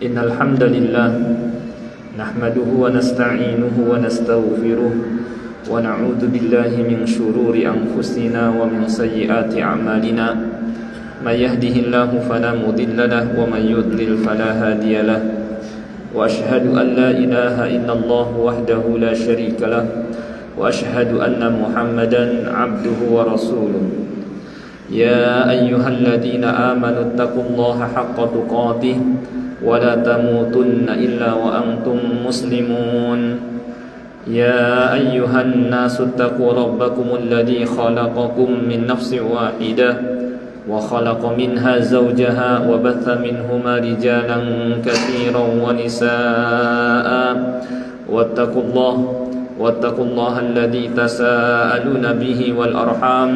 إن الحمد لله نحمده ونستعينه ونستغفره ونعوذ بالله من شرور أنفسنا ومن سيئات أعمالنا من يهده الله فلا مضل له ومن يضلل فلا هادي له وأشهد أن لا إله إلا الله وحده لا شريك له وأشهد أن محمدا عبده ورسوله يا أيها الذين آمنوا اتقوا الله حق تقاته ولا تموتن إلا وأنتم مسلمون يا أيها الناس اتقوا ربكم الذي خلقكم من نفس واحدة وخلق منها زوجها وبث منهما رجالا كثيرا ونساء واتقوا الله الذي تساءلون به والأرحام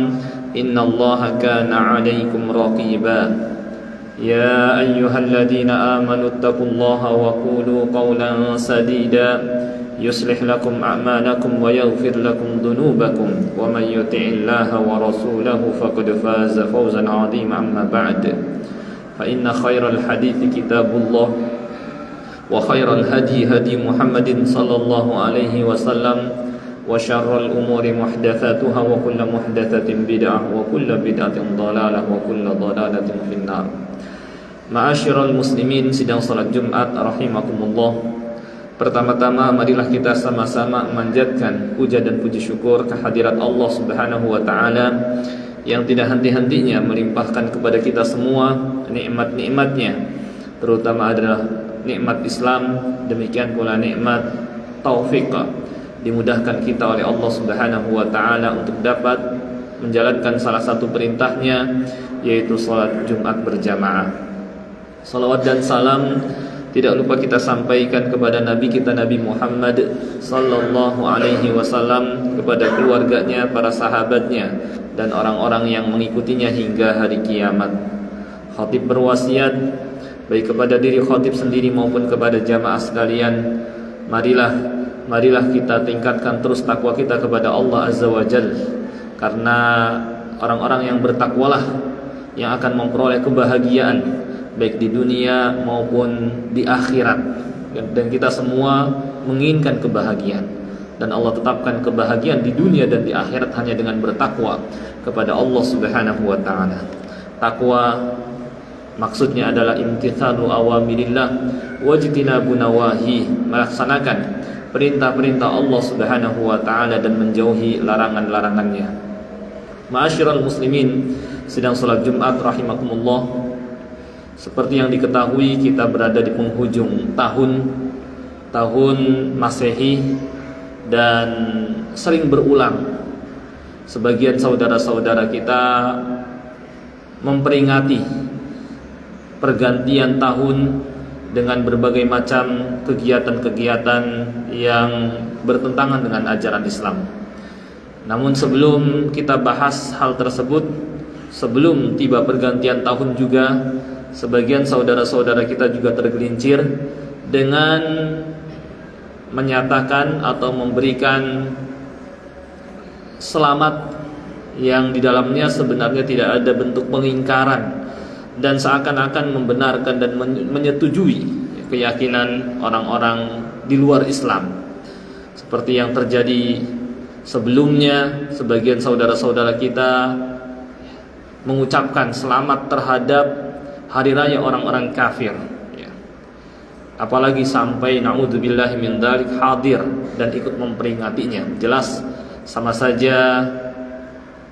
إن الله كان عليكم رقيبا يا أيها الذين آمنوا اتقوا الله وقولوا قولا سديدا يصلح لكم أعمالكم ويغفر لكم ذنوبكم ومن يطع الله ورسوله فقد فاز فوزا عظيما أما بعد فإن خير الحديث كتاب الله وخير الهدي هدي محمد صلى الله عليه وسلم وشر الأمور محدثاتها وكل محدثة بدعة وكل بدعة ضلالة وكل ضلالة في النار. Ma'asyiral muslimin, sidang salat Jumat rahimakumullah. Pertama-tama marilah kita sama-sama memanjatkan puja dan puji syukur kehadirat Allah Subhanahu wa taala yang tidak henti-hentinya melimpahkan kepada kita semua nikmat-nikmatnya, terutama adalah nikmat Islam, demikian pula nikmat taufik, dimudahkan kita oleh Allah Subhanahu wa taala untuk dapat menjalankan salah satu perintahnya, yaitu salat Jumat berjamaah. Salawat dan salam tidak lupa kita sampaikan kepada Nabi kita Nabi Muhammad sallallahu alaihi wasallam, kepada keluarganya, para sahabatnya, dan orang-orang yang mengikutinya hingga hari kiamat. Khatib berwasiat baik kepada diri khatib sendiri maupun kepada jamaah sekalian, marilah kita tingkatkan terus takwa kita kepada Allah Azza wa Jalla, karena orang-orang yang bertakwalah yang akan memperoleh kebahagiaan baik di dunia maupun di akhirat. Dan kita semua menginginkan kebahagiaan, dan Allah tetapkan kebahagiaan di dunia dan di akhirat hanya dengan bertakwa kepada Allah Subhanahu wa taala. Takwa maksudnya adalah imtithalu awamirillah wajtinabu nawahi, melaksanakan perintah-perintah Allah Subhanahu wa taala dan menjauhi larangan-larangannya. Ma'asyiral muslimin, sidang salat Jumat rahimakumullah. Seperti yang diketahui, kita berada di penghujung tahun Masehi, dan sering berulang sebagian saudara-saudara kita memperingati pergantian tahun dengan berbagai macam kegiatan-kegiatan yang bertentangan dengan ajaran Islam. Namun sebelum kita bahas hal tersebut, sebelum tiba pergantian tahun juga, sebagian saudara-saudara kita juga tergelincir dengan menyatakan atau memberikan selamat yang di dalamnya sebenarnya tidak ada bentuk pengingkaran, dan seakan-akan membenarkan dan menyetujui keyakinan orang-orang di luar Islam. Seperti yang terjadi sebelumnya, sebagian saudara-saudara kita mengucapkan selamat terhadap hari raya orang-orang kafir, ya. Apalagi sampai naudzubillahi min dzalik hadir dan ikut memperingatinya. Jelas sama saja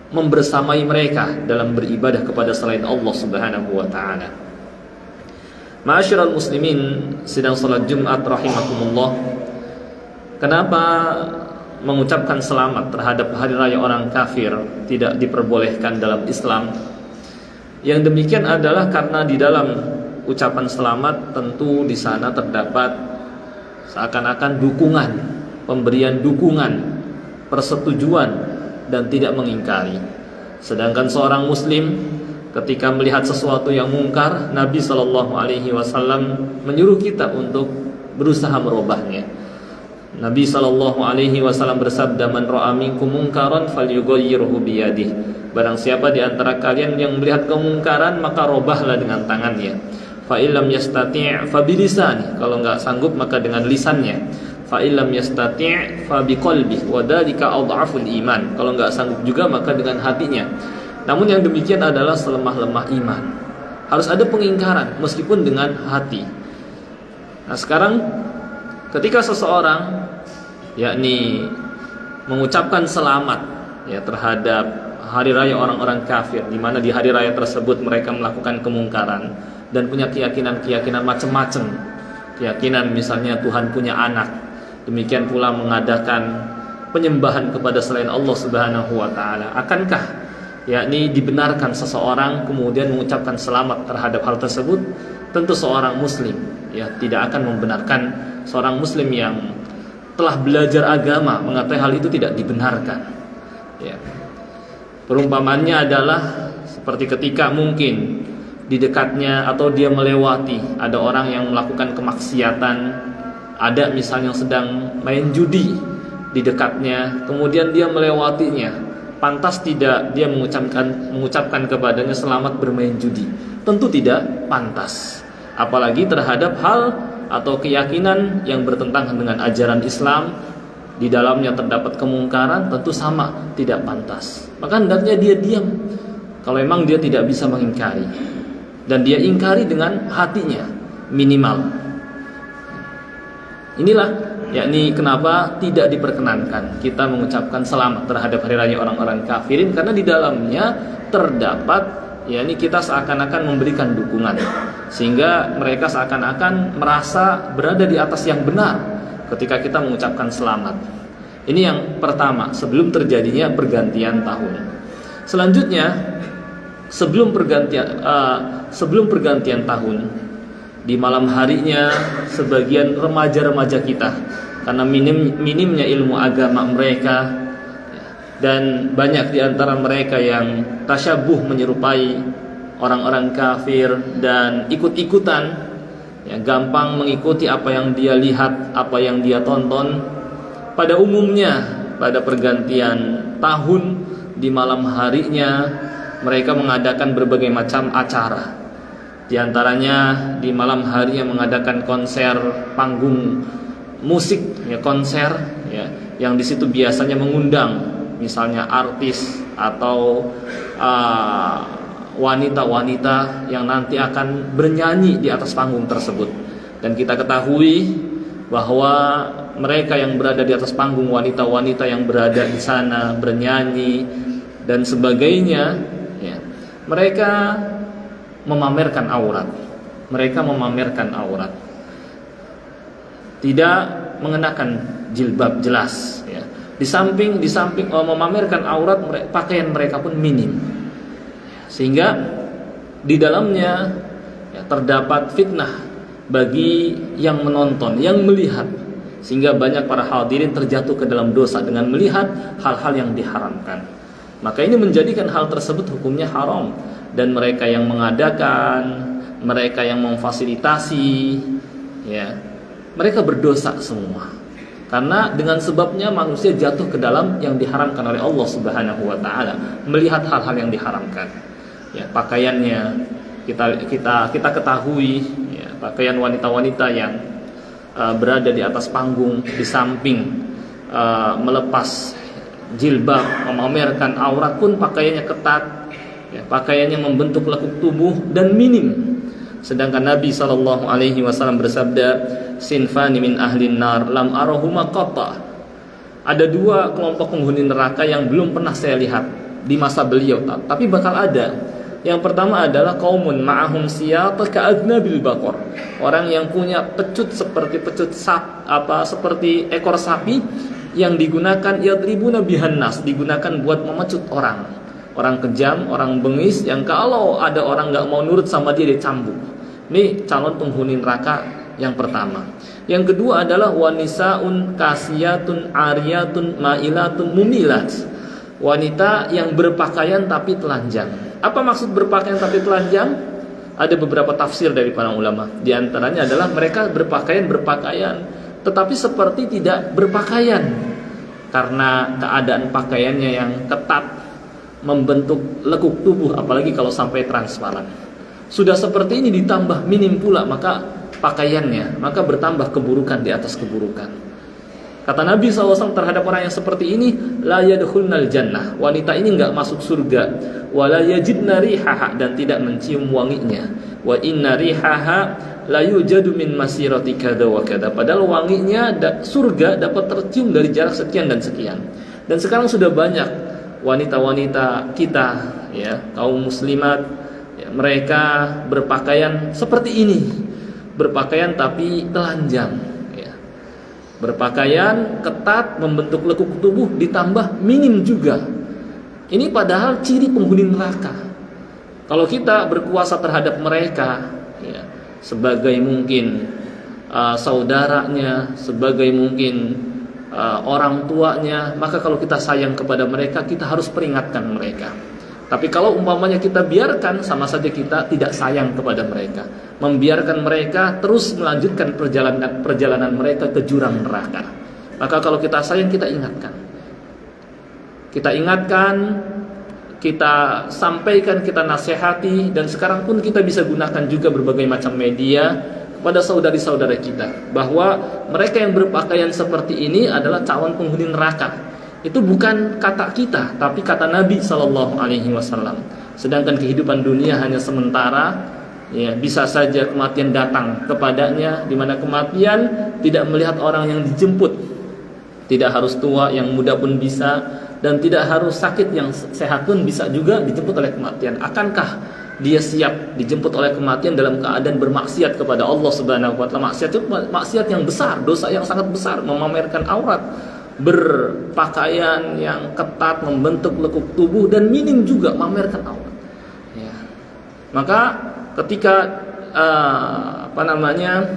membersamai mereka dalam beribadah kepada selain Allah Subhanahu wa taala. Ma'asyiral muslimin, sidang salat Jumat rahimakumullah. Kenapa mengucapkan selamat terhadap hari raya orang kafir tidak diperbolehkan dalam Islam? Yang demikian adalah karena di dalam ucapan selamat tentu di sana terdapat seakan-akan dukungan, pemberian dukungan, persetujuan, dan tidak mengingkari. Sedangkan seorang muslim ketika melihat sesuatu yang mungkar, Nabi sallallahu alaihi wasallam menyuruh kita untuk berusaha merubahnya. Nabi sallallahu alaihi wasallam bersabda, "Man ra'a minkum munkaran falyughayyirhu biyadihi." Barang siapa di antara kalian yang melihat kemungkaran, maka robahlah dengan tangannya. fa illam yastati' fa bilisani, kalau enggak sanggup maka dengan lisannya, fa illam yastati' fa biqalbi wa dzalika adhaful iman, kalau enggak sanggup juga maka dengan hatinya. Namun yang demikian adalah selemah-lemah iman. Harus ada pengingkaran meskipun dengan hati. Nah, sekarang ketika seseorang yakni mengucapkan selamat ya terhadap hari raya orang-orang kafir, di mana di hari raya tersebut mereka melakukan kemungkaran dan punya keyakinan macam-macam. Keyakinan misalnya Tuhan punya anak, demikian pula mengadakan penyembahan kepada selain Allah Subhanahu wa taala. Akankah yakni dibenarkan seseorang kemudian mengucapkan selamat terhadap hal tersebut? Tentu seorang muslim ya tidak akan membenarkan, seorang muslim yang telah belajar agama mengatakan hal itu tidak dibenarkan. Ya. Perumpamannya adalah seperti ketika mungkin di dekatnya atau dia melewati ada orang yang melakukan kemaksiatan, ada misalnya yang sedang main judi di dekatnya, kemudian dia melewatinya. Pantas tidak dia mengucapkan kepadanya selamat bermain judi? Tentu tidak pantas. Apalagi terhadap hal atau keyakinan yang bertentangan dengan ajaran Islam, di dalamnya terdapat kemungkaran, tentu sama tidak pantas. Maka hendaknya dia diam kalau memang dia tidak bisa mengingkari, dan dia ingkari dengan hatinya minimal. Inilah yakni kenapa tidak diperkenankan kita mengucapkan selamat terhadap hari raya orang-orang kafirin, karena di dalamnya terdapat yakni kita seakan-akan memberikan dukungan, sehingga mereka seakan-akan merasa berada di atas yang benar ketika kita mengucapkan selamat. Ini yang pertama, sebelum terjadinya pergantian tahun. Selanjutnya, sebelum pergantian tahun, di malam harinya sebagian remaja-remaja kita, karena minimnya ilmu agama mereka, dan banyak di antara mereka yang tasyabuh menyerupai orang-orang kafir dan ikut-ikutan, ya, gampang mengikuti apa yang dia lihat, apa yang dia tonton. Pada umumnya pada pergantian tahun di malam harinya mereka mengadakan berbagai macam acara. Di antaranya di malam harinya mengadakan konser panggung musik, ya, konser ya, yang di situ biasanya mengundang misalnya artis atau wanita-wanita yang nanti akan bernyanyi di atas panggung tersebut. Dan kita ketahui bahwa mereka yang berada di atas panggung, wanita-wanita yang berada di sana bernyanyi dan sebagainya, ya, mereka memamerkan aurat. Mereka memamerkan aurat, tidak mengenakan jilbab jelas, ya. Di samping memamerkan aurat, pakaian mereka pun minim, sehingga di dalamnya ya, terdapat fitnah bagi yang menonton, yang melihat, sehingga banyak para hadirin terjatuh ke dalam dosa dengan melihat hal-hal yang diharamkan. Maka ini menjadikan hal tersebut hukumnya haram, dan mereka yang mengadakan, mereka yang memfasilitasi, ya, mereka berdosa semua. Karena dengan sebabnya manusia jatuh ke dalam yang diharamkan oleh Allah Subhanahu wa taala, melihat hal-hal yang diharamkan. Ya, pakaiannya kita ketahui, ya, pakaian wanita-wanita yang berada di atas panggung, di samping melepas jilbab, memamerkan aurat pun pakaiannya ketat, ya, pakaiannya membentuk lekuk tubuh dan minim. Sedangkan Nabi SAW bersabda, sinfani min ahlin nar lam arahuma qatta. Ada dua kelompok penghuni neraka yang belum pernah saya lihat di masa beliau, tapi bakal ada. Yang pertama adalah qaumun ma'ahum siyat ka'adnabil baqar. Orang yang punya pecut seperti seperti ekor sapi yang digunakan yadribuna bihan nas, digunakan buat memecut orang. Orang kejam, orang bengis yang kalau ada orang enggak mau nurut sama dia dicambuk. Ini calon penghuni neraka yang pertama. Yang kedua adalah wanisaun kasiyatun ariyatun mailatun mumilat. Wanita yang berpakaian tapi telanjang. Apa maksud berpakaian tapi telanjang? Ada beberapa tafsir dari para ulama. Di antaranya adalah mereka berpakaian tetapi seperti tidak berpakaian, karena keadaan pakaiannya yang ketat membentuk lekuk tubuh, apalagi kalau sampai transparan. Sudah seperti ini ditambah minim pula maka pakaiannya, maka bertambah keburukan di atas keburukan. Kata Nabi SAW terhadap orang yang seperti ini, la yadkhulnal jannah, wanita ini enggak masuk surga, wala yajidna rihaha, dan tidak mencium wanginya, wa inna rihaha la yujadu min masirati kada wa kada, padahal wanginya surga dapat tercium dari jarak sekian dan sekian. Dan sekarang sudah banyak wanita-wanita kita, ya, kaum muslimat, ya, mereka berpakaian seperti ini, berpakaian tapi telanjang, ya. Berpakaian ketat membentuk lekuk tubuh ditambah minim juga. Ini padahal ciri penghuni neraka. Kalau kita berkuasa terhadap mereka, ya, sebagai mungkin saudaranya, sebagai mungkin orang tuanya, maka kalau kita sayang kepada mereka, kita harus peringatkan mereka. Tapi kalau umpamanya kita biarkan, sama saja kita tidak sayang kepada mereka, membiarkan mereka terus melanjutkan perjalanan mereka ke jurang neraka. Maka kalau kita sayang, kita ingatkan, kita sampaikan, kita nasihati. Dan sekarang pun kita bisa gunakan juga berbagai macam media kepada saudari-saudara kita, bahwa mereka yang berpakaian seperti ini adalah calon penghuni neraka. Itu bukan kata kita, tapi kata Nabi SAW. Sedangkan kehidupan dunia hanya sementara, ya, bisa saja kematian datang kepadanya, di mana kematian tidak melihat orang yang dijemput. Tidak harus tua, yang muda pun bisa, dan tidak harus sakit, yang sehat pun bisa juga dijemput oleh kematian. Akankah dia siap dijemput oleh kematian dalam keadaan bermaksiat kepada Allah Subhanahu wa taala? Maksiat itu maksiat yang besar, dosa yang sangat besar, memamerkan aurat, berpakaian yang ketat membentuk lekuk tubuh, dan minim juga memamerkan aurat, ya. Maka ketika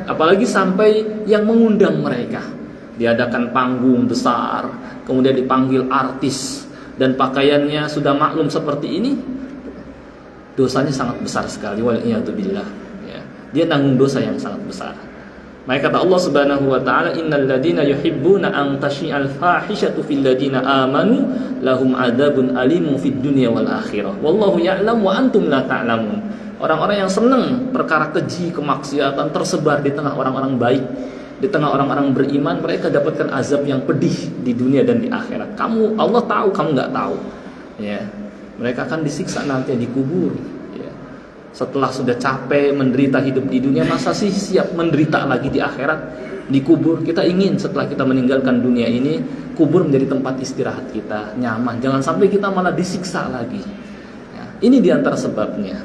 apalagi sampai yang mengundang mereka, diadakan panggung besar, kemudian dipanggil artis, dan pakaiannya sudah maklum seperti ini, dosanya sangat besar sekali, waliyadzubillah, ya. Dia nanggung dosa yang sangat besar. Maka kata Allah Subhanahu wa taala, innal ladzina yuhibbuna an tashi'al fahishatu fil ladzina amanu lahum adzabun alimun fid dunya wal akhirah wallahu ya'lam wa antum la ta'lamun. Orang-orang yang senang perkara keji, kemaksiatan tersebar di tengah orang-orang baik, di tengah orang-orang beriman, mereka dapatkan azab yang pedih di dunia dan di akhirat. Allah tahu, kamu enggak tahu, ya. Mereka akan disiksa nanti di kubur. Setelah sudah capek menderita hidup di dunia, masa sih siap menderita lagi di akhirat, di kubur? Kita ingin setelah kita meninggalkan dunia ini, kubur menjadi tempat istirahat kita, nyaman. Jangan sampai kita malah disiksa lagi, ya, ini diantara sebabnya.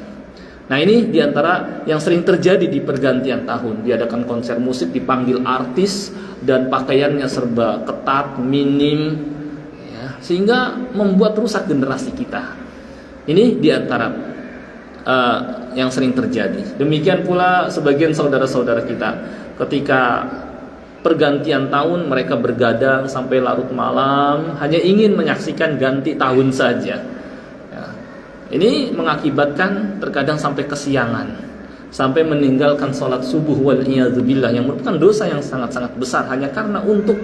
Nah, ini diantara yang sering terjadi di pergantian tahun. Diadakan konser musik, dipanggil artis, dan pakaiannya serba ketat, minim, ya, sehingga membuat rusak generasi kita. Ini diantara yang sering terjadi. Demikian pula sebagian saudara-saudara kita, ketika pergantian tahun mereka bergadang sampai larut malam, hanya ingin menyaksikan ganti tahun saja, ya. Ini mengakibatkan terkadang sampai kesiangan, sampai meninggalkan sholat subuh, waliyadzubillah, yang merupakan dosa yang sangat-sangat besar hanya karena untuk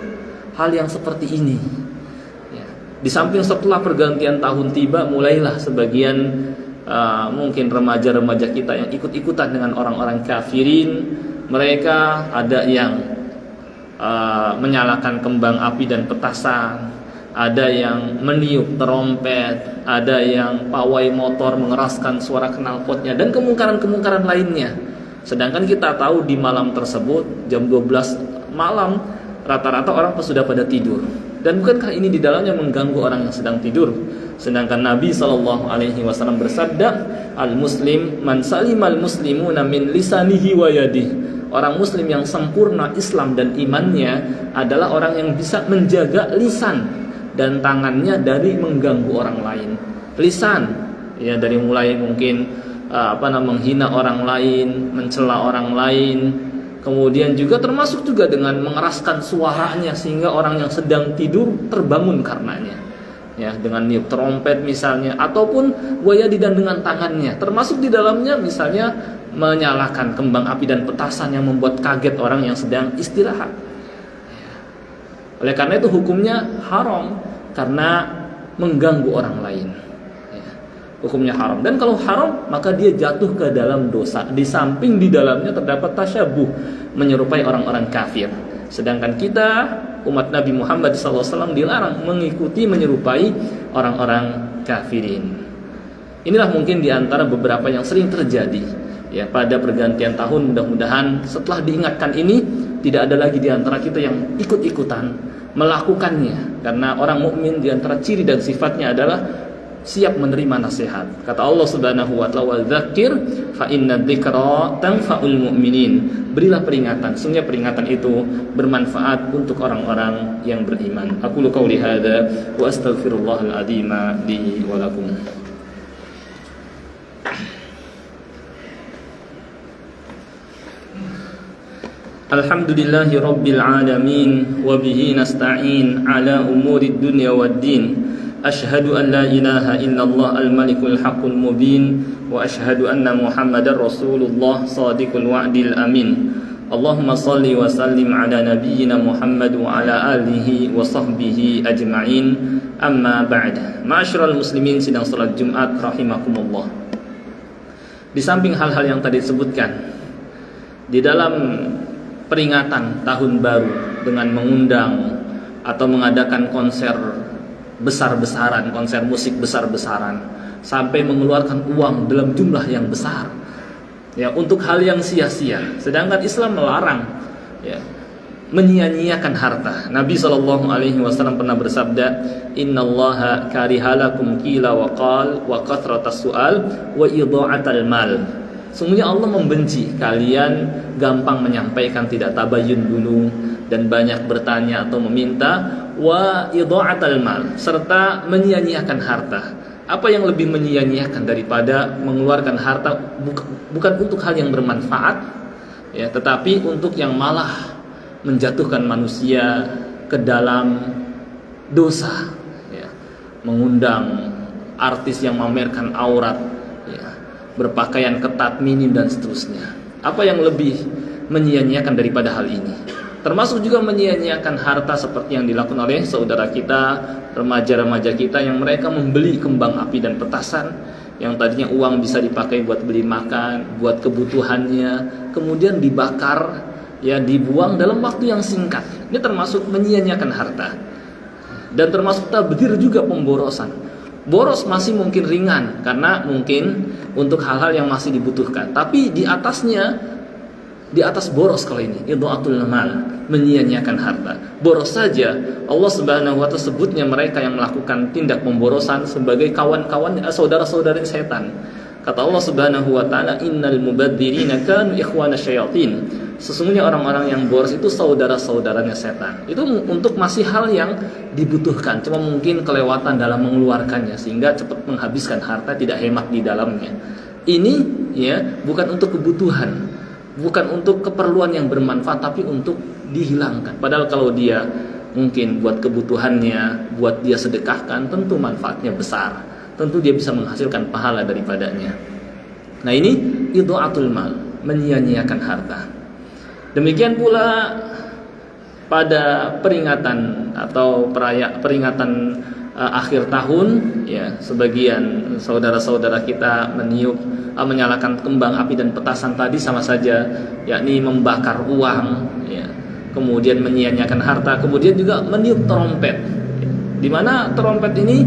hal yang seperti ini, ya. Di samping setelah pergantian tahun tiba, mulailah sebagian mungkin remaja-remaja kita yang ikut-ikutan dengan orang-orang kafirin. Mereka ada yang menyalakan kembang api dan petasan, ada yang meniup terompet, ada yang pawai motor mengeraskan suara knalpotnya, dan kemungkaran-kemungkaran lainnya. Sedangkan kita tahu di malam tersebut, jam 12 malam, rata-rata orang sudah pada tidur. Dan bukankah ini di dalamnya mengganggu orang yang sedang tidur? Sedangkan Nabi SAW bersabda, al-muslim man salimal muslimuna min lisanihi wa yadihi. Orang muslim yang sempurna Islam dan imannya adalah orang yang bisa menjaga lisan dan tangannya dari mengganggu orang lain. Lisan, ya, dari mulai mungkin menghina orang lain, mencela orang lain. Kemudian juga termasuk juga dengan mengeraskan suaranya sehingga orang yang sedang tidur terbangun karenanya, ya, dengan niup trompet misalnya, ataupun wayadi dan dengan tangannya, termasuk di dalamnya misalnya menyalakan kembang api dan petasan yang membuat kaget orang yang sedang istirahat, ya. Oleh karena itu hukumnya haram karena mengganggu orang lain, ya. hukumnya haram. Dan kalau haram, maka dia jatuh ke dalam dosa. Di samping di dalamnya terdapat tasyabuh, menyerupai orang-orang kafir. Sedangkan kita, umat Nabi Muhammad SAW, dilarang mengikuti menyerupai orang-orang kafirin. Inilah mungkin di antara beberapa yang sering terjadi ya pada pergantian tahun. Mudah-mudahan setelah diingatkan ini tidak ada lagi di antara kita yang ikut-ikutan melakukannya, karena orang mukmin di antara ciri dan sifatnya adalah siap menerima nasihat. Kata Allah Subhanahu wa taala, "Wa dzakir fa inna dzikra tanfa'ul mu'minin." Berilah peringatan, sungguh peringatan itu bermanfaat untuk orang-orang yang beriman. Aku qauli hadza wa astaghfirullahal adzim li wa lakum. Alhamdulillahi rabbil alamin wa bihi nasta'in ala umurid dunya waddin. Ashhadu an la ilaha illallah al-malikul haqqul mubin wa ashhadu anna Muhammadar Rasulullah sadiqul wa'dil amin. Allahumma salli wa sallim ala nabiyyina Muhammad wa ala alihi wa sahbihi ajma'in. Amma ba'd. Ma'asyiral muslimin sidang salat Jumat rahimakumullah. Di samping hal-hal yang tadi disebutkan, di dalam peringatan tahun baru dengan mengundang atau mengadakan konser besar-besaran, konser musik besar-besaran, sampai mengeluarkan uang dalam jumlah yang besar ya untuk hal yang sia-sia. Sedangkan Islam melarang ya menyia-nyiakan harta. Nabi SAW pernah bersabda, "Innallaha karihalakum qila wa qal wa kathratas su'al wa idha'atal mal." Sungguhnya Allah membenci kalian gampang menyampaikan, tidak tabayun dulu, dan banyak bertanya atau meminta, wa idha'atal mal, serta menyia-nyiakan harta. Apa yang lebih menyia-nyiakan daripada mengeluarkan harta bukan untuk hal yang bermanfaat ya, tetapi untuk yang malah menjatuhkan manusia ke dalam dosa ya. Mengundang artis yang memamerkan aurat ya, berpakaian ketat, minim, dan seterusnya. Apa yang lebih menyia-nyiakan daripada hal ini? Termasuk juga menyia-nyiakan harta seperti yang dilakukan oleh saudara kita, remaja-remaja kita yang mereka membeli kembang api dan petasan yang tadinya uang bisa dipakai buat beli makan, buat kebutuhannya, kemudian dibakar, ya dibuang dalam waktu yang singkat. Ini termasuk menyia-nyiakan harta. Dan termasuk tabdzir juga, pemborosan. Boros masih mungkin ringan karena mungkin untuk hal-hal yang masih dibutuhkan. Tapi di atasnya, di atas boros kalau ini, idha'atul mal, menyia-nyiakan harta. Boros saja Allah Subhanahu wa taala sebutnya mereka yang melakukan tindak pemborosan sebagai kawan-kawan, saudara-saudara setan. Kata Allah Subhanahu wa taala, "Innal mubadzirina kanu ikhwana syayatin." Sesungguhnya orang-orang yang boros itu saudara-saudaranya setan. Itu untuk masih hal yang dibutuhkan, cuma mungkin kelewatan dalam mengeluarkannya sehingga cepat menghabiskan harta, tidak hemat di dalamnya. Ini ya bukan untuk kebutuhan, bukan untuk keperluan yang bermanfaat, tapi untuk dihilangkan. Padahal kalau dia mungkin buat kebutuhannya, buat dia sedekahkan, tentu manfaatnya besar. Tentu dia bisa menghasilkan pahala daripadanya. Nah ini idha'atul mal, menyia-nyiakan harta. Demikian pula pada peringatan atau peringatan akhir tahun ya, sebagian saudara-saudara kita menyalakan kembang api dan petasan tadi sama saja, yakni membakar uang ya, kemudian menyia-nyiakan harta, kemudian juga meniup trompet. Di mana trompet ini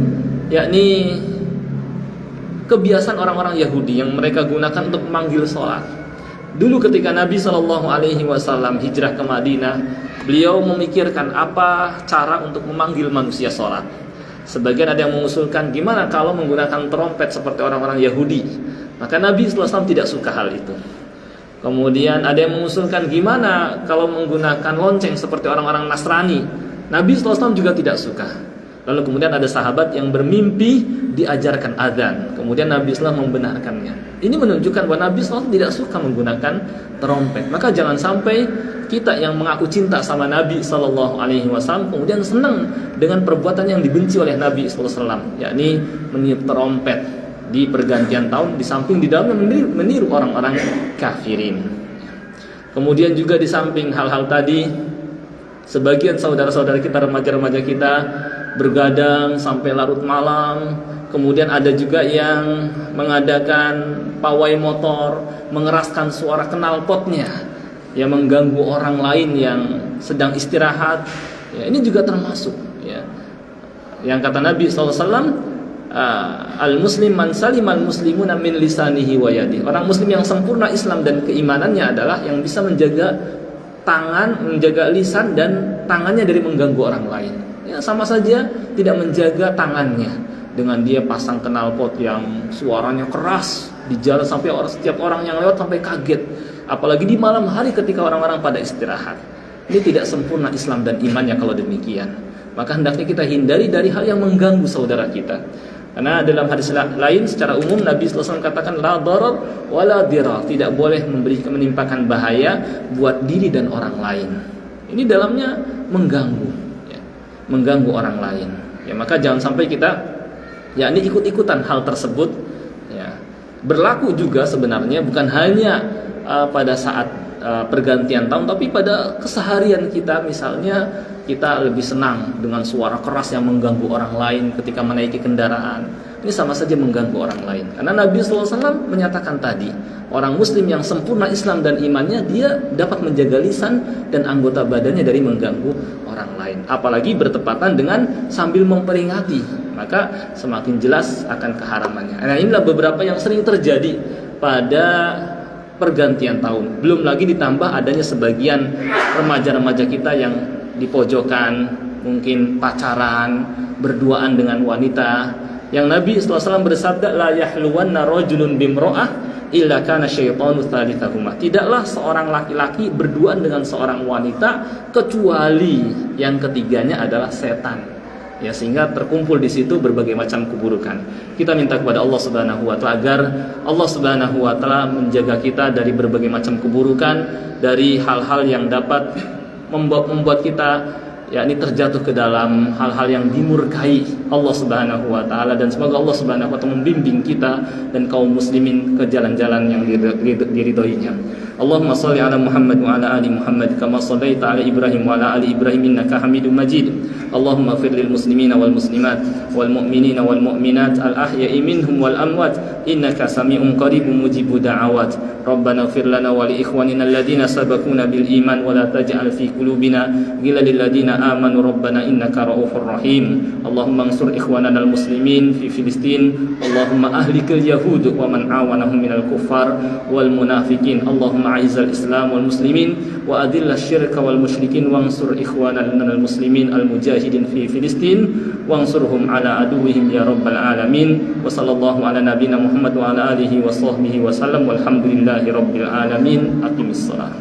yakni kebiasaan orang-orang Yahudi yang mereka gunakan untuk memanggil sholat. Dulu ketika Nabi SAW hijrah ke Madinah, beliau memikirkan apa cara untuk memanggil manusia sholat. Sebagian ada yang mengusulkan gimana kalau menggunakan trompet seperti orang-orang Yahudi. Maka Nabi SAW tidak suka hal itu. Kemudian ada yang mengusulkan gimana kalau menggunakan lonceng seperti orang-orang Nasrani. Nabi SAW juga tidak suka. Lalu kemudian ada sahabat yang bermimpi diajarkan azan. Kemudian Nabi SAW membenarkannya. Ini menunjukkan bahwa Nabi SAW tidak suka menggunakan trompet. Maka jangan sampai kita yang mengaku cinta sama Nabi SAW kemudian senang dengan perbuatan yang dibenci oleh Nabi SAW, yakni meniup trompet di pergantian tahun, di samping di dalamnya meniru orang-orang kafirin. Kemudian juga di samping hal-hal tadi, sebagian saudara-saudara kita, remaja-remaja kita bergadang sampai larut malam, Kemudian ada juga yang mengadakan pawai motor, mengeraskan suara knalpotnya, yang mengganggu orang lain yang sedang istirahat. Ya, ini juga termasuk. Ya. Yang kata Nabi SAW, al-muslim man salimal muslimuna min lisanihi wa yadihi. Orang muslim yang sempurna Islam dan keimanannya adalah yang bisa menjaga tangan, menjaga lisan dan tangannya dari mengganggu orang lain. Ya, sama saja tidak menjaga tangannya dengan dia pasang knalpot yang suaranya keras di jalan sampai setiap orang yang lewat sampai kaget. Apalagi di malam hari ketika orang-orang pada istirahat. Ini tidak sempurna Islam dan imannya kalau demikian. Maka hendaknya kita hindari dari hal yang mengganggu saudara kita. Karena dalam hadis lain secara umum Nabi SAW katakan la darar wa la dirar, tidak boleh menimpakan bahaya buat diri dan orang lain. Ini dalamnya mengganggu, ya, mengganggu orang lain. Ya, maka jangan sampai kita ini ikut-ikutan hal tersebut. Ya. Berlaku juga sebenarnya bukan hanya pada saat pergantian tahun, tapi pada keseharian kita. Misalnya kita lebih senang dengan suara keras yang mengganggu orang lain ketika menaiki kendaraan. Ini sama saja mengganggu orang lain. Karena Nabi SAW menyatakan tadi, orang muslim yang sempurna Islam dan imannya, dia dapat menjaga lisan dan anggota badannya dari mengganggu orang lain. Apalagi bertepatan dengan sambil memperingati, maka semakin jelas akan keharamannya. Nah, inilah beberapa yang sering terjadi pada pergantian tahun. Belum lagi ditambah adanya sebagian remaja-remaja kita yang di pojokan, mungkin pacaran, berduaan dengan wanita. Yang Nabi SAW bersabda, la yahluwanna rajulun bimro'ah illa kana syaitanu tsalitsahuma. Tidaklah seorang laki-laki berduaan dengan seorang wanita kecuali yang ketiganya adalah setan. Ya, sehingga terkumpul di situ berbagai macam keburukan. Kita minta kepada Allah Subhanahu wa taala agar Allah Subhanahu wa taala menjaga kita dari berbagai macam keburukan, dari hal-hal yang dapat membuat kita yakni terjatuh ke dalam hal-hal yang dimurkai Allah Subhanahu wa taala, dan semoga Allah Subhanahu wa taala membimbing kita dan kaum muslimin ke jalan-jalan yang diridhoinya. Allahumma shalli ala Muhammad wa ala ali Muhammad kama shallaita ala Ibrahim wa ala ali Ibrahim innaka Hamidum Majid. Allahumma ighfir lil muslimina wal muslimat wal mu'minina wal mu'minat al ahya'i minhum wal amwat innaka sami'un qaribun mujibud da'awat. Rabbana ighfir lana wa li ikhwanina alladhina sabaquna bil iman wa la taj'al fi qulubina ghillan lil ladzina amanu rabbana innaka ra'ufur rahim. Allahumma ansur ikhwanana al muslimin fi Filistin. Allahumma ahlikal yahud wa man awanahum minal kuffar wal munafiqin. Allahumma a'izzal islam wal muslimin wa adillash syirka wal musyrikin wansur ikhwanana al muslimin al mujahidin fi Filistin wansurhum ala aduwwihim ya rabbal alamin. Wa sallallahu ala nabiyyina Muhammad wa ala alihi wa sahbihi wa sallam walhamdulillahi rabbil alamin. Aqimissalah.